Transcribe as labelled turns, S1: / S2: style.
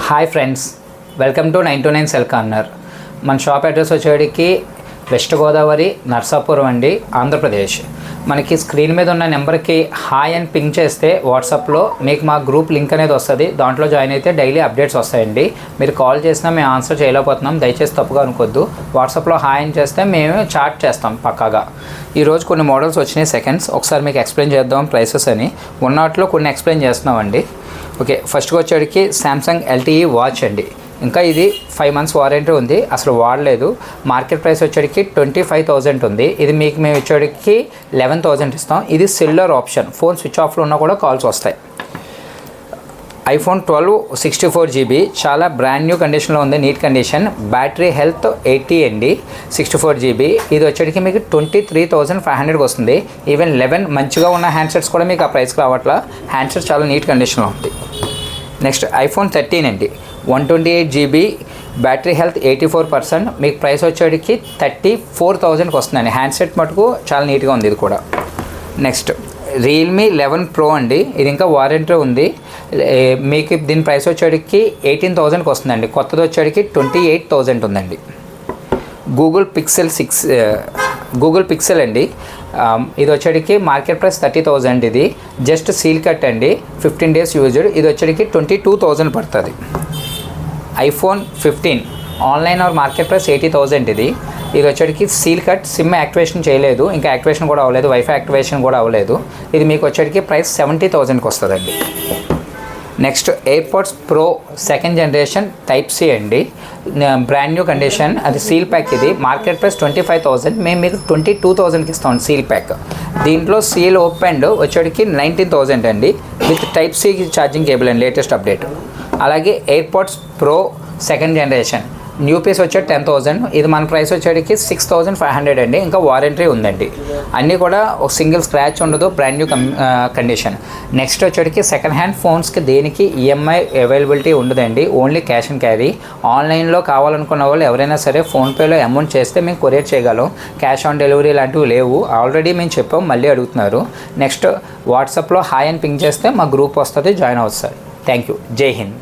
S1: Hi friends, welcome to 929 cell corner. మన shop address వచ్చేటికి west Godavari, Narsapuram అండి, ఆంధ్రప్రదేశ్. మనకి స్క్రీన్ మీద ఉన్న నెంబర్కి హాయ్ అని పింక్ చేస్తే వాట్సాప్లో మీకు మా గ్రూప్ లింక్ అనేది వస్తుంది. దాంట్లో జాయిన్ అయితే డైలీ అప్డేట్స్ వస్తాయండి. మీరు కాల్ చేసినా మేము ఆన్సర్ చేయలేకపోతున్నాం, దయచేసి తప్పుగా అనుకోవద్దు. వాట్సాప్లో హాయ్ అని చేస్తే మేము చాట్ చేస్తాం పక్కాగా. ఈరోజు కొన్ని మోడల్స్ వచ్చినాయి సెకండ్స్, ఒకసారి మీకు ఎక్స్ప్లెయిన్ చేద్దాం ప్రైసెస్ అని. ఉన్నట్లో కొన్ని ఎక్స్ప్లెయిన్ చేస్తున్నామండి. ఓకే, ఫస్ట్గా వచ్చేటికి శాంసంగ్ LTE వాచ్ అండి. ఇంకా ఇది 5 months వారంటీ ఉంది, అసలు వాడలేదు. మార్కెట్ ప్రైస్ వచ్చేటికి 25,000 ఉంది. ఇది మీకు మేము వచ్చేటికి 11,000 ఇస్తాం. ఇది సిల్వర్ ఆప్షన్, ఫోన్ స్విచ్ ఆఫ్లో ఉన్నా కూడా కాల్స్ వస్తాయి. iPhone 12 64GB, చాలా బ్రాండ్ న్యూ కండిషన్లో ఉంది, నీట్ కండిషన్. బ్యాటరీ హెల్త్ 80 అండి, 64GB. ఇది వచ్చేటికి మీకు 23,500 వస్తుంది. ఈవెన్ 11 మంచిగా ఉన్న హ్యాండ్సెట్స్ కూడా మీకు ఆ ప్రైస్కి రావట్లా. హ్యాండ్సెట్ చాలా నీట్ కండిషన్లో ఉంది. నెక్స్ట్ iPhone 13 అండి, 128GB, బ్యాటరీ హెల్త్ 84%. మీకు ప్రైస్ వచ్చేటికి 34,000కి వస్తుందండి. హ్యాండ్సెట్ మటుకు చాలా నీట్గా ఉంది ఇది కూడా. నెక్స్ట్ Realme 11 Pro అండి, ఇది ఇంకా వారంటీ ఉంది. మీకు దీని ప్రైస్ వచ్చేటికి 18,000కి వస్తుందండి. కొత్తది వచ్చేటికి 28,000 ఉందండి. గూగుల్ పిక్సెల్ అండి, ఇది వచ్చేటికి మార్కెట్ ప్రైస్ 30,000. ఇది జస్ట్ సీల్ కట్ అండి, 15 days యూజ్డ్. ఇది వచ్చేటికి 22,000 పడుతుంది. iPhone 15 online or market price 80,000. ఇది వచ్చేటికి సీల్ కట్, సిమ్ యాక్టివేషన్ చేయలేదు, ఇంకా యాక్టివేషన్ కూడా అవ్వలేదు, వైఫై యాక్టివేషన్ కూడా అవ్వలేదు. ఇది మీకు వచ్చేటికి ప్రైస్ 70,000కి వస్తుందండి. Next AirPods pro 2nd generation Type-C అండి, బ్రాండ్ న్యూ కండిషన్. అది సీల్ ప్యాక్. ఇది మార్కెట్ ప్రైస్ 25,000, మేము మీకు 22,000కి ఇస్తాం సీల్ ప్యాక్. దీంట్లో సీల్ ఓపెన్డ్ వచ్చేటికి 19,000 అండి, విత్ Type-C ఛార్జింగ్ కేబుల్ అండి, లేటెస్ట్ అప్డేట్. అలాగే AirPods pro 2nd generation new piece వచ్చే 10,000. ఇది మన ప్రైస్ వచ్చేటికి 6,500 అండి, ఇంకా వారంటీ ఉందండి. అన్నీ కూడా ఒక సింగిల్ స్క్రాచ్ ఉండదు, బ్రాండ్ న్యూ కండిషన్. నెక్స్ట్ వచ్చేటికి సెకండ్ హ్యాండ్ ఫోన్స్కి దేనికి EMI అవైలబిలిటీ ఉండదండి, ఓన్లీ క్యాష్ అండ్ క్యారీ. ఆన్లైన్లో కావాలనుకున్న వాళ్ళు ఎవరైనా సరే ఫోన్పేలో అమౌంట్ చేస్తే మేము కొరియర్ చేయగలం, క్యాష్ ఆన్ డెలివరీ లాంటివి లేవు. ఆల్రెడీ మేము చెప్పాం, మళ్ళీ అడుగుతున్నారు. నెక్స్ట్ వాట్సాప్లో హాయ్ అని పింక్ చేస్తే మా గ్రూప్ వస్తుంది, జాయిన్ అవుతుంది. Thank you. జై హింద్.